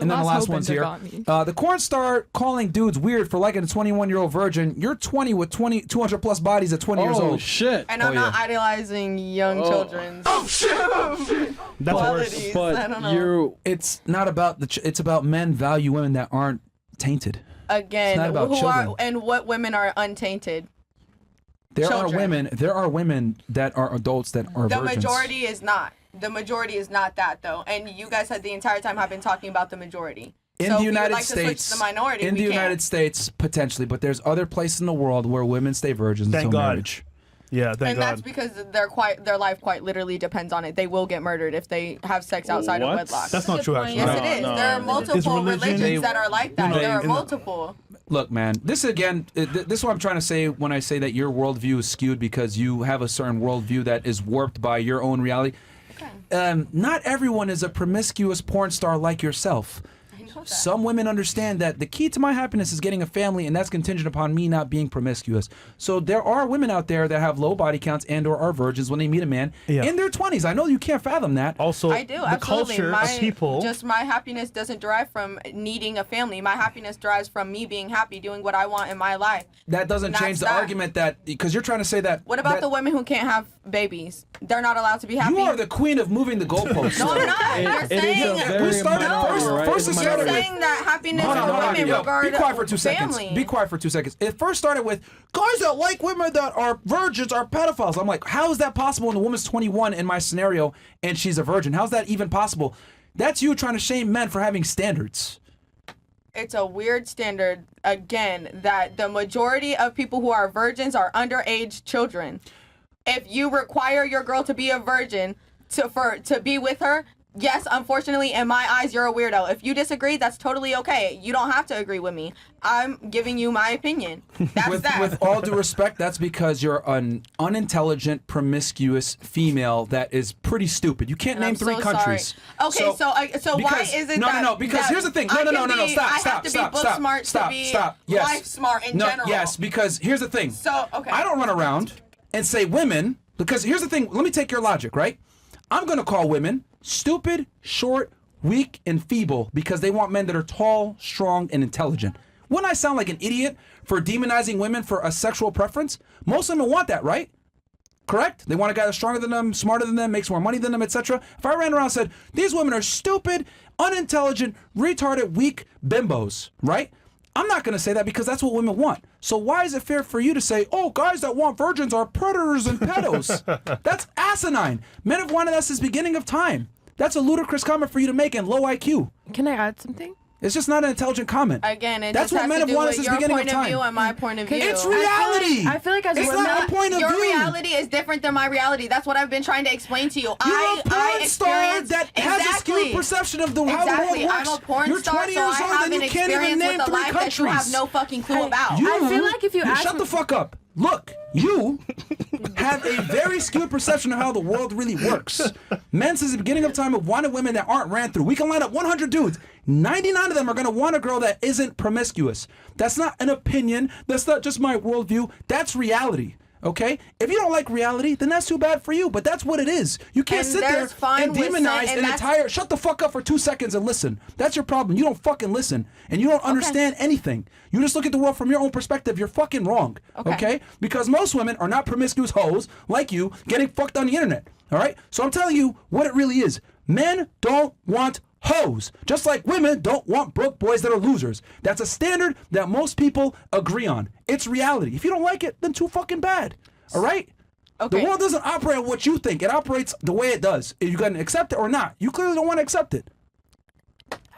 And then the last one's here. The corn star calling dudes weird for liking a 21-year-old virgin. You're 20 with 200 plus bodies at 20 years old. Oh shit! And I'm not idolizing young children. Oh shit! That's worse. But I don't know. It's not about it's about men value women that aren't tainted. Again, It's not about children. And what women are untainted? There Children. are women that are adults that are The virgins. majority is not. The majority is not that though. And you guys had the entire time have been talking about the majority. In so the if United we would like States, to switch to the minority, in the United States, potentially, but there's other places in the world where women stay virgins until marriage. Yeah, thank God. That's because their life quite literally depends on it. They will get murdered if they have sex outside of wedlock. That's not true, actually. Yes, it is. There are multiple religions that are like that. There are in multiple. Look, man, this again, this is what I'm trying to say when I say that your worldview is skewed because you have a certain worldview that is warped by your own reality. Okay. Not everyone is a promiscuous porn star like yourself. Some women understand that the key to my happiness is getting a family, and that's contingent upon me not being promiscuous. So there are women out there that have low body counts and or are virgins when they meet a man in their 20s. I know you can't fathom that. Also, I do, the absolutely. culture of people. Just my happiness doesn't derive from needing a family. My happiness derives from me being happy, doing what I want in my life. That doesn't change the argument that, because you're trying to say that. What about the women who can't have babies? They're not allowed to be happy. You are the queen of moving the goalposts. No, I'm not. You're saying we started first. It started you're saying that happiness Hold on, for hold on, women yo, regard be quiet for 2 seconds. family. Be quiet for 2 seconds. It first started with guys that like women that are virgins are pedophiles. I'm like, how is that possible when the woman's 21 in my scenario and she's a virgin? How's that even possible? That's you trying to shame men for having standards. It's a weird standard, again, that the majority of people who are virgins are underage children. If you require your girl to be a virgin to be with her, yes, unfortunately, in my eyes, you're a weirdo. If you disagree, that's totally okay. You don't have to agree with me. I'm giving you my opinion. That's that. With all due respect, that's because you're an unintelligent, promiscuous female that is pretty stupid. You can't name three countries. Okay, so why is it No, because here's the thing. No, stop. Yes. Life smart in general. Yes, because here's the thing. So, okay. I don't run around and say women, because here's the thing. Let me take your logic, right? I'm going to call women stupid, short, weak, and feeble because they want men that are tall, strong, and intelligent. Wouldn't I sound like an idiot for demonizing women for a sexual preference? Most women want that, right? Correct? They want a guy that's stronger than them, smarter than them, makes more money than them, etc. If I ran around and said, these women are stupid, unintelligent, retarded, weak bimbos, right? I'm not going to say that because that's what women want. So why is it fair for you to say, oh, guys that want virgins are predators and pedos? That's asinine. Men have wanted that since the beginning of time. That's a ludicrous comment for you to make and low IQ. Can I add something? It's just not an intelligent comment. Again, that's what men have wanted since the beginning of time. Your point of view and my point of view. It's reality. I feel like as it's women, not a point of your view. reality is different than my reality. That's what I've been trying to explain to you. You're a porn star that has a skewed perception of how the world works. I'm a porn You're star, 20 so years I old have and an you can't even experience name with a 3 life countries. that you have no fucking clue about. I feel like if you ask shut the fuck up. Look, you have a very skewed perception of how the world really works. Men since the beginning of time have wanted women that aren't ran through. We can line up 100 dudes. 99 of them are going to want a girl that isn't promiscuous. That's not an opinion. That's not just my worldview. That's reality. Okay? If you don't like reality, then that's too bad for you. But that's what it is. You can't sit there and demonize an entire... Shut the fuck up for 2 seconds and listen. That's your problem. You don't fucking listen. And you don't understand anything. You just look at the world from your own perspective. You're fucking wrong. Okay? Because most women are not promiscuous hoes like you getting fucked on the internet. All right? So I'm telling you what it really is. Men don't want hoes, just like women don't want broke boys that are losers. That's a standard that most people agree on. It's reality. If you don't like it, then too fucking bad. All right? Okay. The world doesn't operate on what you think. It operates the way it does. If you can accept it or not. You clearly don't want to accept it.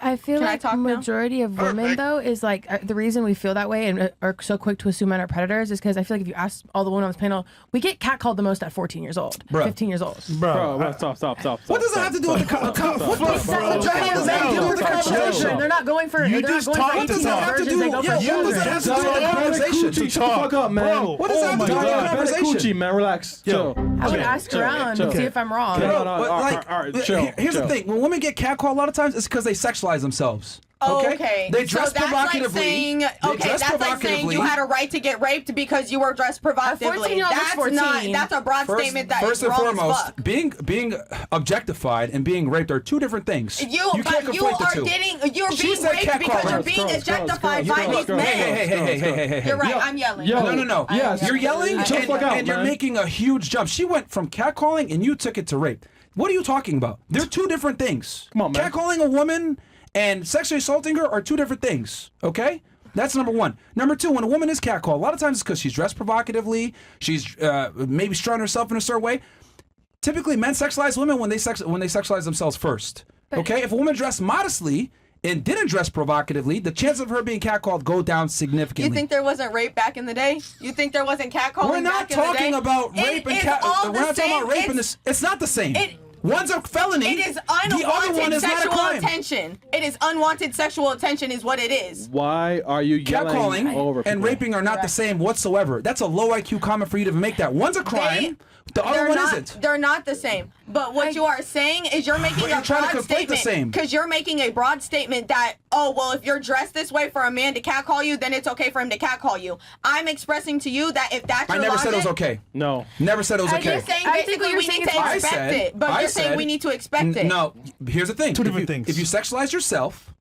I feel like the majority of women, though, is like the reason we feel that way and are so quick to assume men are predators is because I feel like if you ask all the women on this panel, we get catcalled the most at 14 years old, 15 years old. Bro, stop. What does it have to do with the conversation? They're not going for. You just talked. What does that have to do? What does that have to do with the conversation? Shut the fuck up, man. What does that have to do with the conversation? Coochie, man, relax. Chill. I would ask around and see if I'm wrong. Here's the thing: when women get catcalled, a lot of times it's because they sexualize themselves. Okay. They dress so that's provocatively. Like saying, that's like saying you had a right to get raped because you were dressed provocatively. That's a broad statement that first is and wrong as foremost, fuck. being objectified and being raped are two different things. You can't conflate the two. You're being raped because you're being objectified by these men. Hey. You're right. I'm yelling. No. Yes. You're yelling and you're making a huge jump. She went from catcalling and you took it to rape. What are you talking about? They're two different things. Come on, man. Catcalling a woman and sexually assaulting her are two different things, okay? That's number one. Number two, when a woman is catcalled, a lot of times it's because she's dressed provocatively, she's maybe strutting herself in a certain way. Typically, men sexualize women when they sexualize themselves first, okay? If a woman dressed modestly and didn't dress provocatively, the chances of her being catcalled go down significantly. You think there wasn't rape back in the day? You think there wasn't catcalling We're not back in the day? talking about rape and cat. We're not talking about rape and this. It's not the same. One's a felony. It is the other one unwanted is not a sexual crime. attention. It is unwanted sexual attention is what it is. Why are you yelling over Catcalling and people? raping are not the same whatsoever. That's a low IQ comment for you to make that. One's a crime, the other one isn't. They're not the same. But what you are saying is you're making you're a trying to broad conflate the statement. same. Because you're making a broad statement that, oh, well, if you're dressed this way for a man to catcall you, then it's okay for him to catcall you. I'm expressing to you that if that's your I never said it was logic, okay. No. Never said it was okay. You're saying I think basically what we you're need saying to is expect it. But you're saying we need to expect it. No, here's the thing. Two different things. If you sexualize yourself,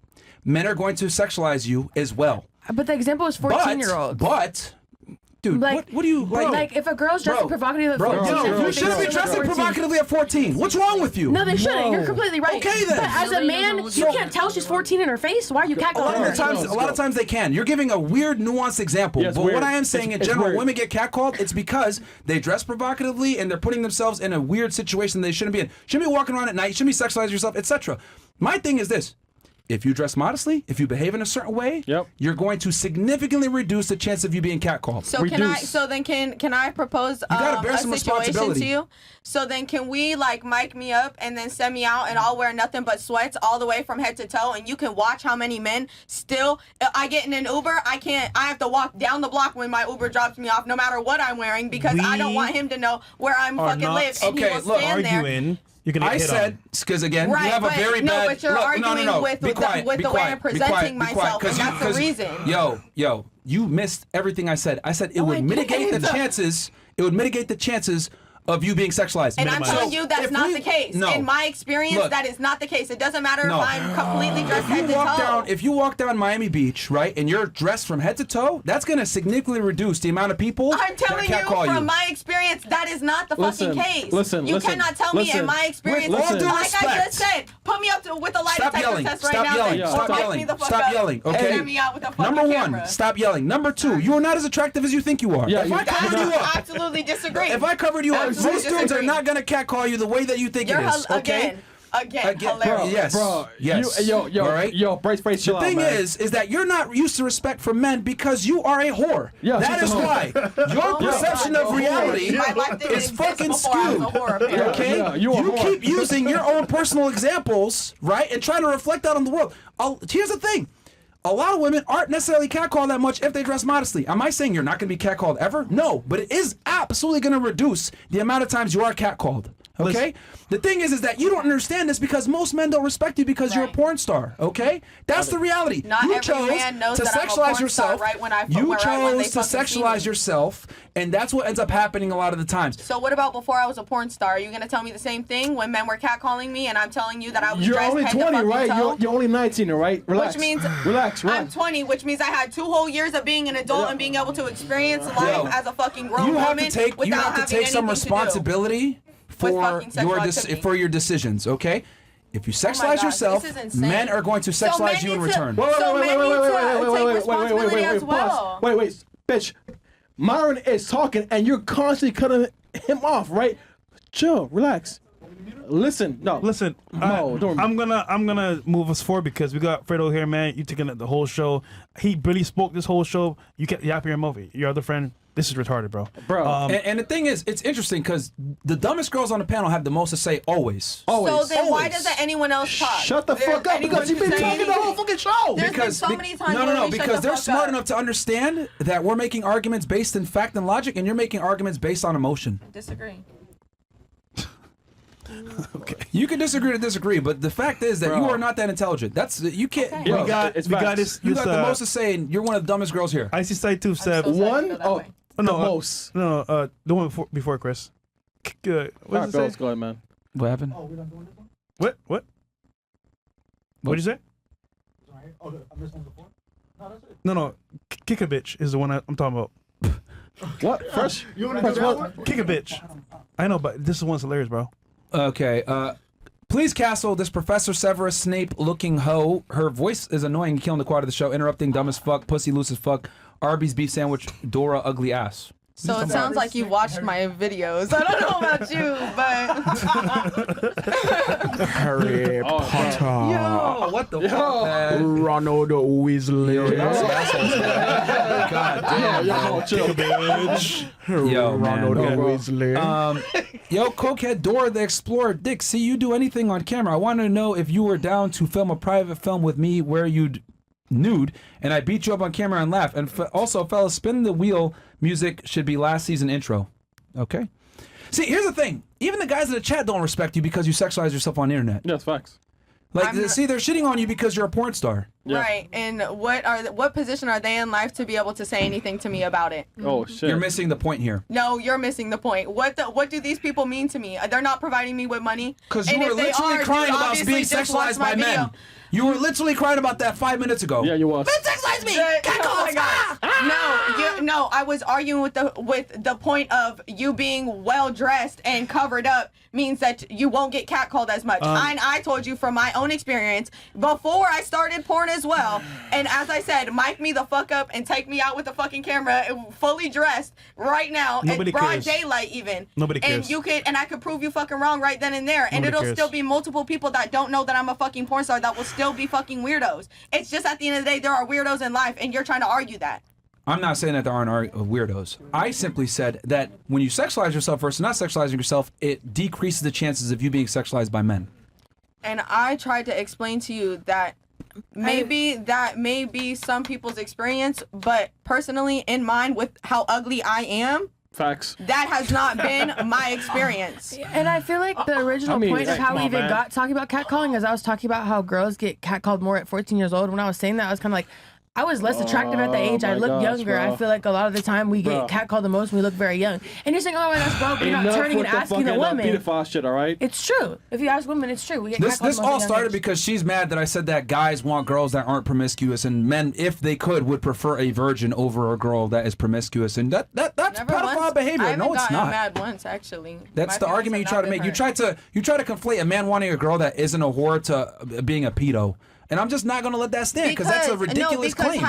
men are going to sexualize you as well. But the example is 14-year-olds. But, dude, Like, what do you like? Like, if a girl's dressing provocatively at 14, you shouldn't be dressing provocatively at 14. What's wrong with you? No, they shouldn't. You're completely right. Okay, then. But as a man, you can't tell she's 14 in her face. Why are you catcalling her? A lot of times they can. You're giving a weird, nuanced example. Yeah, it's but weird. what I am saying in It's general, weird. women get catcalled. It's because they dress provocatively and they're putting themselves in a weird situation they shouldn't be in. Shouldn't be walking around at night. Shouldn't be sexualizing yourself, etc. My thing is this. If you dress modestly, if you behave in a certain way, you're going to significantly reduce the chance of you being catcalled. So can I propose bear a some situation responsibility. to you? So then can we like mic me up and then send me out and I'll wear nothing but sweats all the way from head to toe and you can watch how many men still I get in an Uber, I have to walk down the block when my Uber drops me off no matter what I'm wearing because I don't want him to know where I'm fucking live and he will stand there. You're gonna I hit said, because again, right, you have a very bad... but you're arguing with the way I'm presenting myself, and that's the reason. Yo, you missed everything I said. I said it would mitigate the chances. It would mitigate the chances of you being sexualized. And I'm telling you that's not the case. No. In my experience, that is not the case. It doesn't matter if I'm completely dressed head to toe. If you walk down Miami Beach, right, and you're dressed from head to toe, that's going to significantly reduce the amount of people I'm telling you from my experience, that is not the fucking case. You cannot tell me in my experience. With all due like respect, I just said, put me up with a lie detector test right now. Stop yelling. Okay. Send me out with a fucking Number one, camera. stop yelling. Number two, you are not as attractive as you think you are. If I covered you up, absolutely disagree. If I covered you up, most dudes are not gonna catcall you the way that you think it is. Okay. Again, hilarious. Yes. Yo, all right. Yo, Bryce, chill out, man. The thing is that you're not used to respect from men because you are a whore. Yeah, that is why your perception of reality is fucking skewed. Okay. You keep using your own personal examples, right, and trying to reflect that on the world. Here's the thing. A lot of women aren't necessarily catcalled that much if they dress modestly. Am I saying you're not going to be catcalled ever? No, but it is absolutely going to reduce the amount of times you are catcalled. Okay? The thing is that you don't understand this because most men don't respect you because you're a porn star. Okay? That's the reality. Not you every chose man knows to that I'm a sexualize porn yourself. star right when I You when they chose to fucking see me. sexualize yourself, and that's what ends up happening a lot of the times. So what about before I was a porn star? Are you going to tell me the same thing when men were catcalling me and I'm telling you that I was You're dressed only head to 20, fucking right? toe? You're only 19, right? Relax. Which means relax. I'm 20, which means I had 2 whole years of being an adult and being able to experience life as a fucking grown woman without you have to take some responsibility for your decisions, okay? If you sexualize yourself, men are going to sexualize you in return. Wait, bitch. Myron is talking and you're constantly cutting him off, right? Chill, relax. Listen. I'm gonna move us forward because we got Fredo here, man. You taking the whole show. He really spoke this whole show. You kept yapping your mouth. Your other friend. This is retarded, bro. And the thing is, it's interesting because the dumbest girls on the panel have the most to say always. So then why doesn't anyone else talk? Shut the fuck up because you've been talking the whole fucking show. There's been so many times because they're smart enough to understand that we're making arguments based in fact and logic, and you're making arguments based on emotion. Disagree. Okay. You can disagree, but the fact is that you are not that intelligent. You can't. Okay. Bro, We got this. you got the most to say, and you're one of the dumbest girls here. I see side too, Seb. so sorry One? to go that Oh, way. the No, most. No, the one before Chris. Good. What All does right, it let's say? go ahead, man. What happened? What? What did you say? No. Kick a bitch is the one I'm talking about. What? First? You want to do that one? Kick a bitch. I know, but this one's hilarious, bro. Okay. Please castle this Professor Severus Snape looking hoe. Her voice is annoying, killing the quad of the show, interrupting, dumb as fuck, pussy loose as fuck, Arby's beef sandwich, Dora ugly ass. So it sounds like you watched my videos. I don't know about you, but Harry Potter. Yo, what the fuck, man? Ronald Weasley. God damn. Yo, chill, bitch. Yo, Ronald man. Weasley. Yo, Cokehead Dora the Explorer Dick, see you do anything on camera. I wanted to know if you were down to film a private film with me where you'd nude and I beat you up on camera and laugh. And also, fellas, spin the wheel music should be last season intro. Okay. See, here's the thing. Even the guys in the chat don't respect you because you sexualize yourself on the internet. Yes, facts. Like, see, they're shitting on you because you're a porn star. Yeah. right. And what position are they in life to be able to say anything to me about it? Oh, shit. You're missing the point here. No, you're missing the point. What do these people mean to me? They're not providing me with money. Because And you were if they literally are, crying dude, about obviously being just watch sexualized my by men. video. You were literally crying about that 5 minutes ago. Yeah, you was. Sexualize me! Oh Catcalls! my God. No, I was arguing with the point of you being well dressed and covered up means that you won't get catcalled as much. And I told you from my own experience before I started porn as well. And as I said, mic me the fuck up and take me out with the fucking camera, fully dressed right now, Nobody in broad cares. daylight even. Nobody And cares. I could prove you fucking wrong right then and there. And Nobody it'll cares. still be multiple people that don't know that I'm a fucking porn star that will still be fucking weirdos. It's just at the end of the day, there are weirdos in life, and you're trying to argue that. I'm not saying that there aren't weirdos. I simply said that when you sexualize yourself versus not sexualizing yourself, it decreases the chances of you being sexualized by men. And I tried to explain to you that maybe that may be some people's experience, but personally, in mine, with how ugly I am, Facts. that has not been my experience. And I feel like the original point of how we even got talking about catcalling is I was talking about how girls get catcalled more at 14 years old. When I was saying that, I was kind of like, I was less attractive at the age. I my look gosh, younger. bro. I feel like a lot of the time we get catcalled the most when we look very young. And you're saying, oh, that's broke. You're not turning and asking the women. Pedophile shit, all right? It's true. If you ask women, it's true. We get This catcalled the most all at young started age. because she's mad that I said that guys want girls that aren't promiscuous, and men, if they could, would prefer a virgin over a girl that is promiscuous, and that's Never pedophile once. behavior. I haven't No, it's gotten not. mad once, actually. That's My the feelings argument you have try not to make. been You hurt. try to conflate a man wanting a girl that isn't a whore to being a pedo, and I'm just not going to let that stand because that's a ridiculous claim.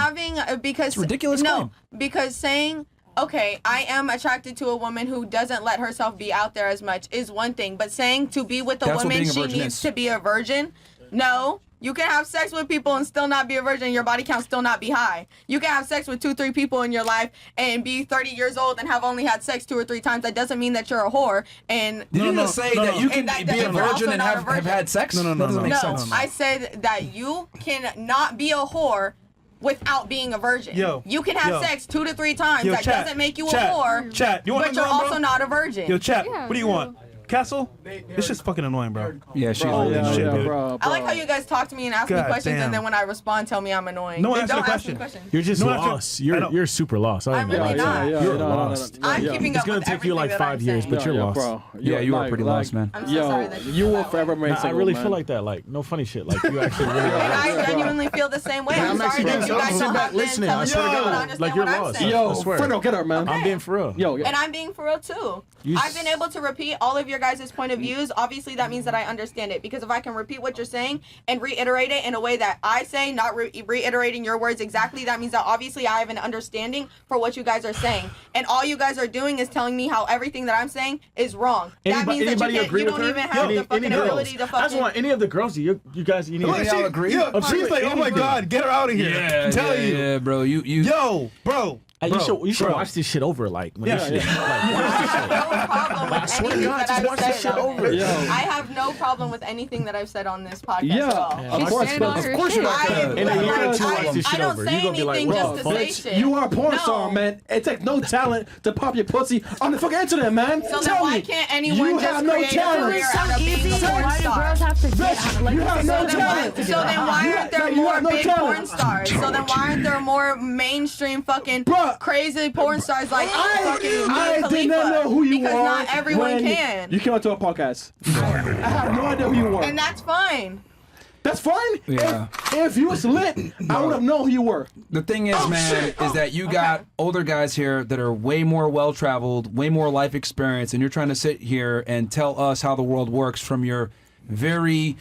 Because It's a ridiculous claim. because saying, okay, I am attracted to a woman who doesn't let herself be out there as much is one thing, but saying to be with a That's what woman being a she virgin needs is. to be a virgin, no. You can have sex with people and still not be a virgin. Your body count still not be high. You can have sex with 2-3 people in your life and be 30 years old and have only had sex 2 or 3 times. That doesn't mean that you're a whore. And Did you just say that you can And that be a you're also virgin and not a have virgin. had sex? No, That doesn't make no, sense. I said that you can not be a whore without being a virgin. You can have sex 2 to 3 times. That chat, doesn't make you a chat, whore. Chat, you want But you're also not a virgin. Yo, chat, what do you want? Castle? This shit's fucking annoying, bro. Yeah, she's Bro, really yeah, shit, yeah, dude. bro. I like how you guys talk to me and ask me God questions, damn. and then when I respond, tell me I'm annoying. No one Then answered don't the ask me question. questions. You're just No, lost. I don't- You're super lost. I'm really not. You're no, lost. I'm yeah. keeping It's up gonna with take you everything like that 5 I'm years, saying. but you're lost. Bro. Yeah, you are pretty lost, man. I'm so sorry that you feel will that way. forever remain Nah, I single, really man. feel like that. Like, no funny shit. Like, you actually really And are. I genuinely feel the same way. I'm I'm sorry actually that being you guys sit don't back have the listening. I intelligence swear to to God. understand Like, you're what I'm lost. saying. Yo, I swear. Fredo, get her, man. I'm being for real. Yo, And I'm being for real too. You I've been able to repeat all of your guys' point of views. Obviously, that means that I understand it. Because if I can repeat what you're saying and reiterate it in a way that I say, not reiterating your words exactly, that means that obviously I have an understanding for what you guys are saying. And all you guys are doing is telling me how everything that I'm saying is wrong. That means that you don't even have the fucking ability to I just fucking... want any of the girls. You guys, you need. Look, y'all agree? Yeah, she's like, oh my God, get her out of here. I'm telling you. Yeah, bro. You Yo, bro. You should watch this shit over, like when this shit. I swear to God, just watch this shit over. Yo. I have no problem with anything that I've said on this podcast. Yeah, at all. of course, you are. In a year or two, watch this I shit don't over. say You gonna be like, anything bro, just to say Bitch, shit. you are a porn No. star, man. It takes no talent to pop your pussy on the fucking internet, man. So then Tell why me. can't anyone You just have no create a talent. career out of being a porn Why do star? girls have to get You have no talent. So then why aren't there You more have no big talent. porn stars? So then why aren't there more mainstream fucking Bruh. crazy porn stars like fucking Mia I Khalifa? did not know who you because are. not everyone when can. You came onto a podcast. I have no idea who you were. And that's fine. That's fine. Yeah. If you was lit, I would have known who you were. The thing is, man, is that you got older guys here that are way more well-traveled, way more life experience, and you're trying to sit here and tell us how the world works from your very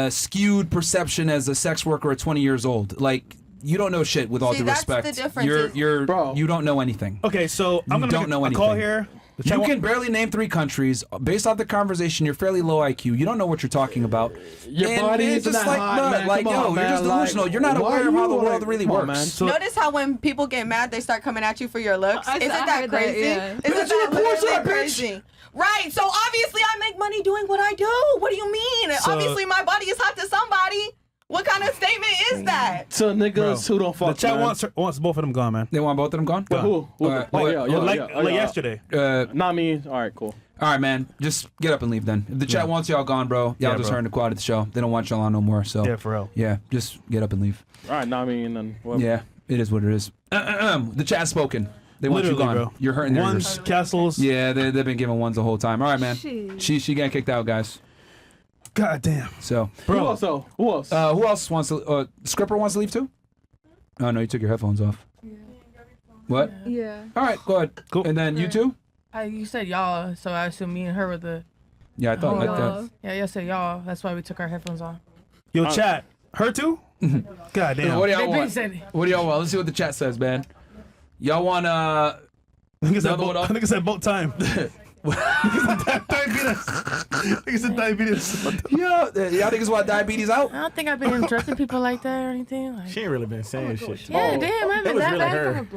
skewed perception as a sex worker at 20 years old. Like, you don't know shit, with all See, due that's respect. the difference is- Bro. You don't know anything. Okay, so I'm gonna don't make know a call anything. here. The You chat can barely name 3 countries. Based off the conversation, you're fairly low IQ. You don't know what you're talking about. Your And body it's isn't just that like, hot, no, man. like, Come yo, on, you're man. just delusional. Like, You're not why aware of you how the like- world really come on, works. man. So- Notice how when people get mad, they start coming at you for your looks. I Isn't that heard that, crazy? yeah. Isn't Because you're a that porn literally star, bitch. crazy? Right. So obviously I make money doing what I do. What do you mean? So- Obviously my body is hot to somebody. What kind of statement is that? To niggas who don't The fuck, chat man. wants both of them gone, man. They want both of them gone? But who? Alright, Oh, wait, yeah, like yeah, yeah. yesterday. Not me. All right, cool. All right, man. Just get up and leave then. If the chat wants y'all gone, bro, y'all Yeah, just bro. heard the quality of the show. They don't want y'all on no more. So Yeah, for real. yeah, just get up and leave. All right, not me, and then whatever. Yeah, it is what it is. The chat's spoken. They want Literally, you gone. bro. You're hurting their Ones, ears. castles. Yeah, they've been giving ones the whole time. All right, man. She got kicked out, guys. God damn. So Who else? Though? Who else? who else wants to? Scripper wants to leave too. Oh no, you took your headphones off. What? Yeah. All right, go ahead. Cool. And then you too. You said y'all, so I assume me and her were the. Yeah, I thought. Oh, Yeah, y'all said y'all. That's why we took our headphones off. Yo, chat. Her too? God damn. What do They y'all want? said What do y'all want? Let's see what the chat says, man. Y'all want I think it's Another one off? about time. Diabetes. I think it's a diabetes. y'all niggas want diabetes out? I don't think I've been interrupting people like that or anything. Like, She ain't really been saying shit. yeah, damn, I've It been was that really bad. her.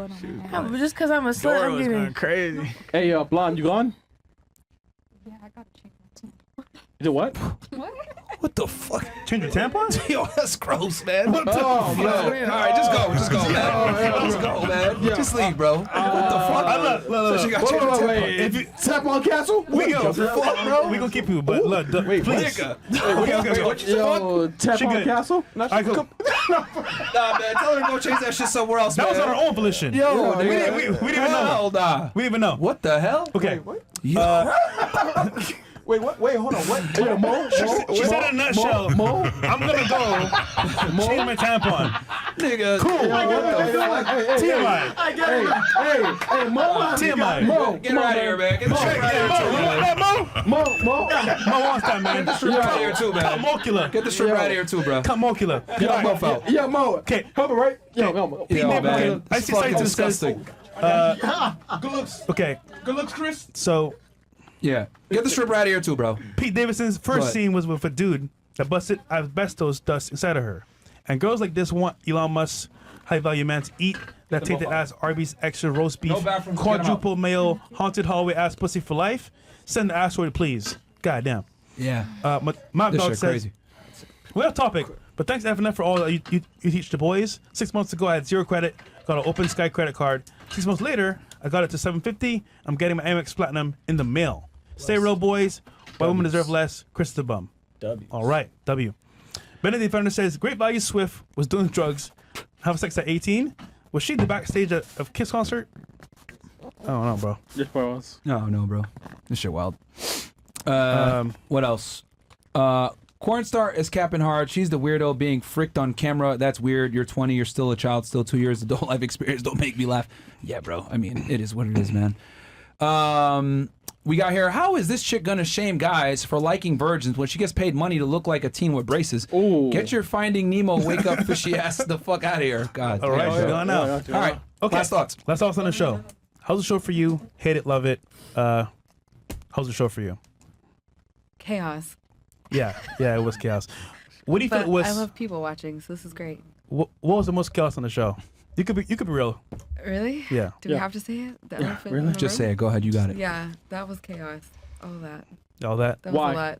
Yeah, but just because I'm a slut, Dora I'm was going getting. crazy. Hey, Blonde, you gone? Yeah, I got chicken. You did what? What the fuck? Change your tampon? Yo, that's gross, man. Oh, Yo, all right, just go, man. Just go, man. Just leave, bro. What the fuck? Look. She got changed her Wait, If you, Tap on Castle? we go. fuck, bro? We gonna keep you, but look, please. Nigga. Okay. What you Yo, Tap She on good. Castle? All right, cool. Nah, man. Tell her to go change that shit somewhere else, That man. was on our own volition. Yo, we didn't even know. Hell nah. We didn't even know. What the hell? Okay. Wait, what? Wait, hold on. What? Yo, Mo? She said in a nutshell, Mo? I'm gonna go change my tampon. Nigga. Cool. TMI. Hey, Mo. TMI. Mo, Get her out of here, man. Get the strip right here, too, man. Mo. Mo wants that, man. Get the strip out of here, too, man. Mocula. Get the strip out of here, too, bro. Come Mocula. Get our buff out. Yeah, Mo. Okay. Help it, right? Yo, Mo. Yo, Neighbor, man. I It's see fucking sites that says, disgusting. okay. Good looks, Chris. So Yeah. Get the stripper out of here, too, bro. Pete Davidson's first What? scene was with a dude that busted asbestos dust inside of her. And girls like this want Elon Musk's high-value man to eat that tainted ass Arby's extra roast beef, No bathrooms, get 'em out. quadruple male, haunted hallway ass pussy for life. Send the asteroid, please. God damn. Yeah. My This dog shit says, crazy. we're off topic, but thanks FNF for all that you teach the boys. 6 months ago, I had 0 credit, got an Open Sky credit card. 6 months later, I got it to $750. I'm getting my Amex Platinum in the mail. Stay real, boys. White women deserve less. Chris the bum. W. All right, W. Benedict Defender says, Great Value Swift was doing drugs, have sex at 18. Was she the backstage of Kiss concert? I don't know, bro. Just for us. No, bro. This shit wild. What else? Cornstar is capping hard. She's the weirdo being fricked on camera. That's weird. You're 20. You're still a child. Still 2 years adult life experience. Don't make me laugh. Yeah, bro. I mean, it is what it is, man. We got here. How is this chick gonna shame guys for liking virgins when she gets paid money to look like a teen with braces? Ooh. Get your Finding Nemo wake up fishy ass the fuck out of here. God. All right, damn, she's bro. gone now. All right. Okay. Last thoughts. Last thoughts on the show. How's the show for you? Hate it, love it. How's the show for you? Chaos. Yeah, it was chaos. What do you feel But it was? I love people watching, so this is great. What was the most chaos on the show? You could be real. Really? Yeah. Do we Yeah. have to say it? The Yeah, elephant really? in the Just room? say it. Go ahead. You got it. Yeah, that was chaos. All that. All that. That was Why? a lot.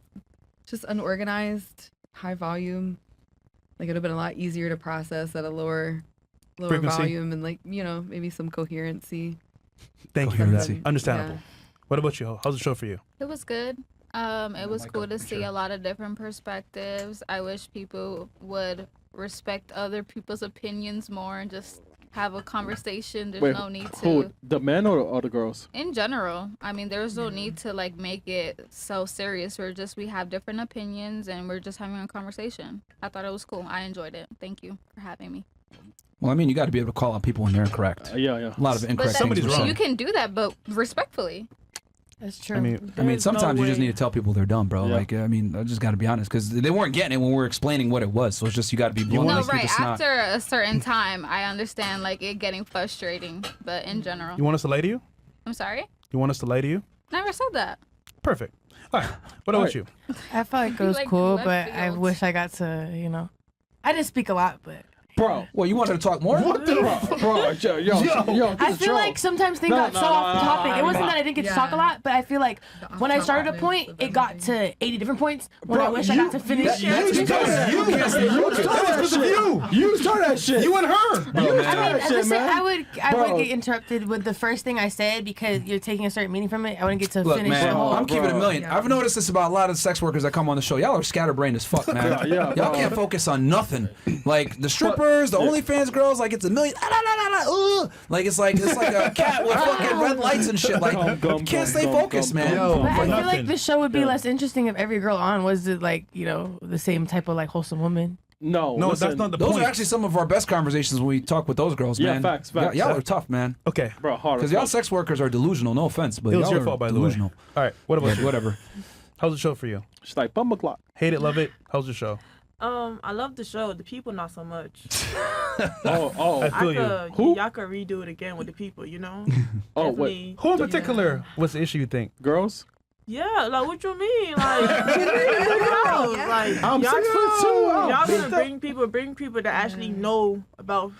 Just unorganized, high volume. Like it would have been a lot easier to process at a lower Frequency. volume and like, maybe some coherency. Thank you for that. Coherency. Understandable. Yeah. What about you? How's the show for you? It was good. It was cool to see a lot of different perspectives. I wish people would respect other people's opinions more and just have a conversation. There's Wait, no need who? to, The men or the girls? in general, I mean, there's no need to like make it so serious. We have different opinions and we're just having a conversation. I thought it was cool. I enjoyed it. Thank you for having me. Well, I mean, you got to be able to call out people when they're incorrect. Yeah. A lot of But incorrect Somebody's things. were wrong. you said. can do that, but respectfully. That's true. I mean, I mean, sometimes you just way. need to tell people they're dumb, bro. Yeah. Like, I mean, I just got to be honest, because they weren't getting it when we were explaining what it was. So it's just you got to be blunt. No, Like, right. it's not- After a certain time, I understand like it getting frustrating, but in general. you want us to lie to you? I'm sorry? You want us to lie to you? Never said that. Perfect. All right. What about right. you? I felt like it was Like cool, left but I field. wish I got to, I didn't speak a lot, but Bro. Well, you wanted to talk more? What the? Bro, yo, I feel like sometimes things got so off topic. It wasn't that I didn't get to talk a Yeah. lot, but I feel like when I started a off-topicness point, of it got everything. to 80 different points. When I wish I got to finish. You started that shit. You and her. I mean, that shit, listen, man. I would Bro. get interrupted with the first thing I said because you're taking a certain meaning from it. I wouldn't get to Look, finish man, the whole. I'm keeping it a million. Yeah. I've noticed this about a lot of sex workers that come on the show. Y'all are scatterbrained as fuck, man. Yeah, Y'all bro. can't focus on nothing. Like the strippers, the OnlyFans girls, like it's a million. Like it's like a cat with fucking red lights and shit. Like you can't stay focused, man. But I for feel nothing. like the show would be less interesting if every girl on was like, the same type of like wholesome woman. No, No, listen, that's not the Those point. are actually some of our best conversations when we talk with those girls, Yeah, man. facts. Y'all are tough, man. Okay. Bro, hard. Because y'all sex workers are delusional. No offense, but It was y'all your are fault, by the way. delusional. All right. What about you? Whatever. How's the show for you? She's like bumble clock. Hate it, love it. How's the show? I love the show. The people not so much. Oh, I feel you. Who? Y'all could redo it again with the people. Oh, wait. Definitely. Who in particular? What's the issue you think? Girls? Yeah, like what you mean? Like, like I'm 6'2". y'all gonna bring people that actually know about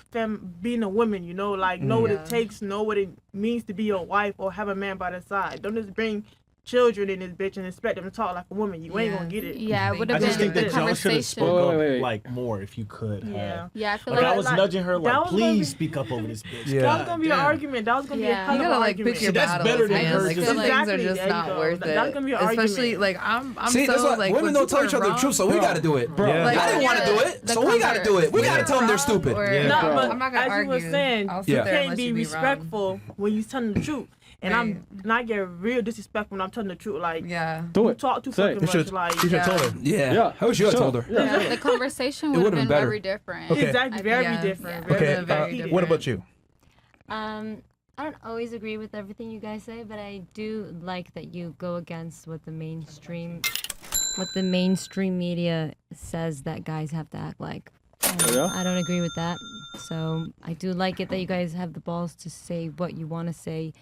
being a woman. Like know what it takes, know what it means to be your wife or have a man by their side. Don't just bring children in this bitch and expect them to talk like a woman. You ain't gonna get it. Yeah, it would I have just been think the that y'all should have conversation. spoke up Wait. like more if you could. Yeah. Yeah, I feel Like I like, was nudging her that like, was gonna please be- speak up over this bitch. Yeah. That was gonna be an Damn. argument. That was gonna be a Yeah. hell You of gotta an like argument. pick your That's battles, better than man. her Like just- some things Exactly, are just there you not go. worth it. That's gonna be an Especially argument. like I'm See, so that's why like women when don't tell people each are other the truth, so we Bro. got to do it. Bro. Yeah. I didn't want to do it, so we got to do it. We got to tell them they're stupid. Or, No, Bro. but I'm not gonna as you argue. were saying, I'll sit Yeah. you there can't unless be you be wrong. respectful when you telling the truth. And I'm not get real disrespectful when I'm telling the truth. Like, Yeah. Do you it. talk too Say it. fucking You should much. Like, you should have told her. Yeah. I wish you had told her. Yeah. the conversation It would would've have been been better. very different. Okay. exactly, very Yeah. different. Yeah. Okay. Very different. What about you? I don't always agree with everything you guys say, but I do like that you go against what the mainstream media says that guys have to act like. And Yeah? I don't agree with that. So I do like it that you guys have the balls to say what you want to say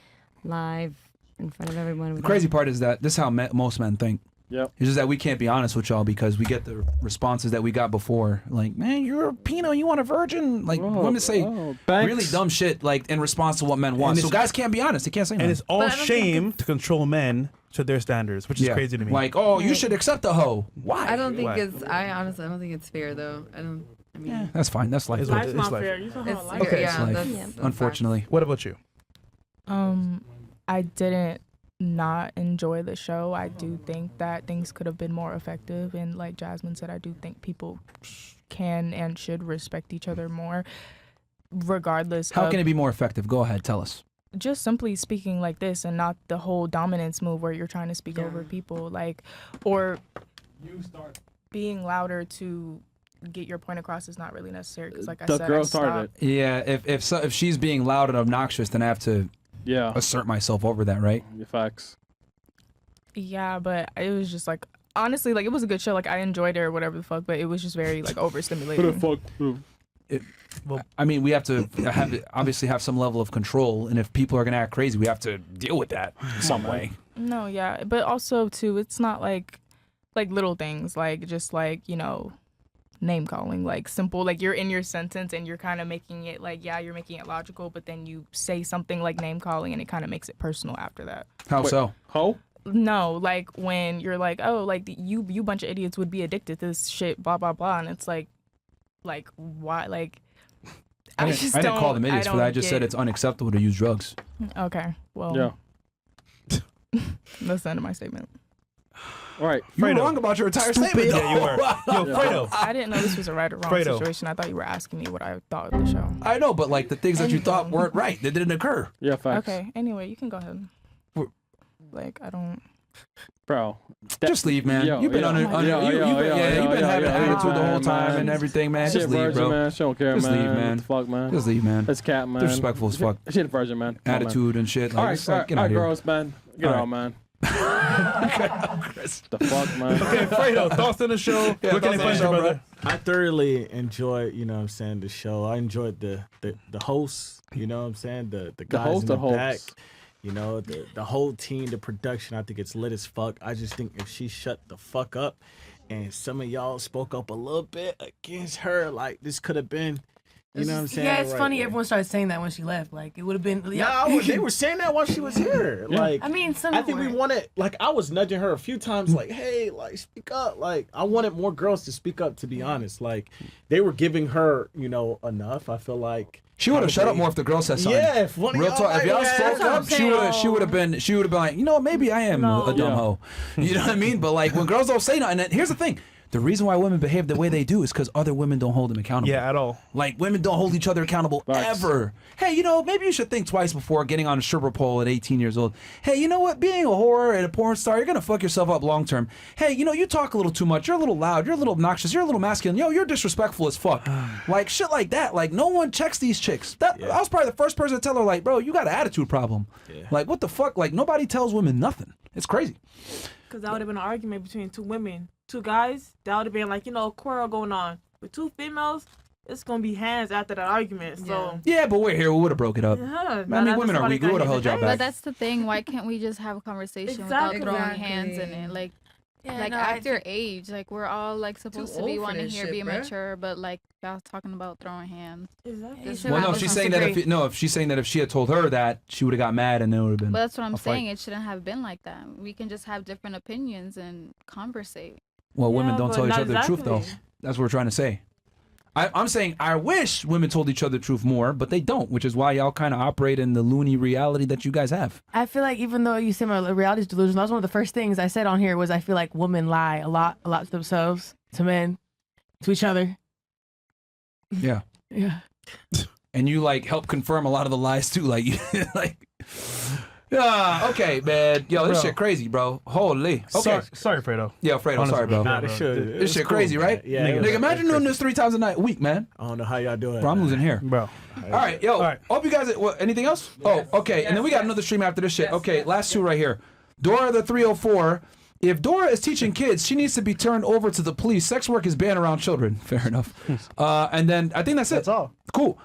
live in front of everyone. The crazy part is that this is how most men think. Yep. It's just that we can't be honest with y'all because we get the responses that we got before. Like, man, you're a peanut, you want a virgin? Like, women say Banks. really dumb shit like in response to what men want. And So it's- guys can't be honest. They can't say And nothing. it's all But I don't think shame to control men to their standards, which is crazy to me. Like, oh, you should accept a hoe. Why? I don't think Why? I honestly don't think it's fair though. I mean, That's fine. That's life. It's what- Life's not like- fair. You talking it's about life. Okay, yeah, it's life. that's Yeah. Unfortunately. What about you? I didn't not enjoy the show. I do think that things could have been more effective, and like Jasmine said, I do think people can and should respect each other more, regardless. How of can it be more effective? Go ahead. Tell us. just simply speaking like this, and not the whole dominance move where you're trying to speak Yeah. over people, like, or being louder to get your point across is not really necessary. Because like I The said, girl I started stopped. it. Yeah, if she's being loud and obnoxious, then I have to Yeah. assert myself over that, right? Facts. Yeah, but it was just like, honestly, like, it was a good show. Like, I enjoyed it or whatever the fuck, but it was just very like overstimulating. I mean, we have to obviously have some level of control, and if people are gonna act crazy, we have to deal with that in some way. No, yeah, but also too, it's not like little things, like just like, name calling, like simple, like you're in your sentence and you're kind of making it like, yeah, you're making it logical, but then you say something like name calling and it kind of makes it personal after that. How so? Ho? No, like when you're like, oh, like you bunch of idiots would be addicted to this shit, blah blah blah, and it's like why, like I didn't call them idiots for that. I just said it's unacceptable to use drugs. Okay, well, Yeah. that's the end of my statement. All right. You were wrong about your entire statement. Yeah, you were. Yo, Fredo. I didn't know this was a right or wrong Fredo. situation. I thought you were asking me what I thought of the show. I know, but like the things that you thought weren't right, that didn't occur. Yeah, facts. Okay, anyway, you can go ahead. Like, I don't... Bro. Just leave, man. You've been you've been having attitude the whole time and everything, man. Just leave, bro. Man. She don't care, Just man. leave, man. What the fuck, man. Just leave, man. That's cat, man. Disrespectful as fuck. She the virgin, man. Come on, Attitude and shit. Like, all it's like, right, get out of here. girls, man. Get out, man. The fuck, man. Okay, Fredo, thoughts on the show? Yeah, Where can they find you, brother? I thoroughly enjoyed, you know what I'm saying, the show. I enjoyed the hosts, you know what I'm saying, the guys host in the or back. hosts? You know, the whole team, the production, I think it's lit as fuck. I just think if she shut the fuck up and some of y'all spoke up a little bit against her, like this could have been, you know what I'm saying? Yeah, it's right funny. there. Everyone started saying that when she left. Like it would have been. No, they were saying that while she was here. Like, I mean, some I think we were. wanted, like, I was nudging her a few times, like, hey, like, speak up. Like, I wanted more girls to speak up, to be honest. Like, they were giving her, you know, enough. I feel like She would have shut up more if the girl said something. Yeah, if one of real y'all talk. If y'all like, spoke yeah, up, she would have been like, you know, maybe I am a dumb hoe. You know what I mean? But like when girls don't say nothing, and here's the thing. The reason why women behave the way they do is because other women don't hold them accountable. Yeah, at all. Like women don't hold each other accountable ever. Hey, you know, maybe you should think twice before getting on a stripper pole at 18 years old. Hey, you know what? Being a whore and a porn star, you're gonna fuck yourself up long term. Hey, you know, you talk a little too much. You're a little loud. You're a little obnoxious. You're a little masculine. Yo, you're disrespectful as fuck. Like shit like that. Like no one checks these chicks. I was probably the first person to tell her, like, bro, you got an attitude problem. Like what the fuck? Like nobody tells women nothing. It's crazy. Because that would have been an argument between two women. Two guys, that would have been like, you know, a quarrel going on. With two females, it's going to be hands after that argument. So Yeah, but we're here. We would have broke it up. Yeah, I mean, women are weak. We would have held y'all But back. that's the thing. Why can't we just have a conversation Exactly. without throwing hands in it? Like, no, at your age, like we're all like supposed to be old for wanting this here, shit, be bruh. mature, but like y'all talking about throwing hands. Exactly. Well, no, she's saying that if she's saying that if she had told her that, she would have got mad and then it would have been. But that's what I'm a fight. saying. It shouldn't have been like that. We can just have different opinions and conversate. Well, women don't but tell each not other the truth, though. exactly. That's what we're trying to say. I'm saying I wish women told each other the truth more, but they don't, which is why y'all kind of operate in the loony reality that you guys have. I feel like even though you say my reality is delusional, that was one of the first things I said on here was I feel like women lie a lot to themselves, to men, to each other. Yeah. Yeah. And you like help confirm a lot of the lies too, like okay, man. Yo, this Bro. shit crazy, bro. Holy. Okay. Sorry, Fredo. Yeah, Fredo, Honestly, sorry, bro. Nah, this shit, This shit crazy, right? Yeah, Nigga, imagine doing this 3 times a week, man. I don't know how y'all doing. Bro, I'm losing hair. Bro. All right, yo. Hope you guys. Anything else? Oh, okay. And then we got another stream after this shit. Okay, last two right here. Dora the 304. If Dora is teaching kids, she needs to be turned over to the police. Sex work is banned around children. Fair enough. And then I think that's it. That's all. Cool.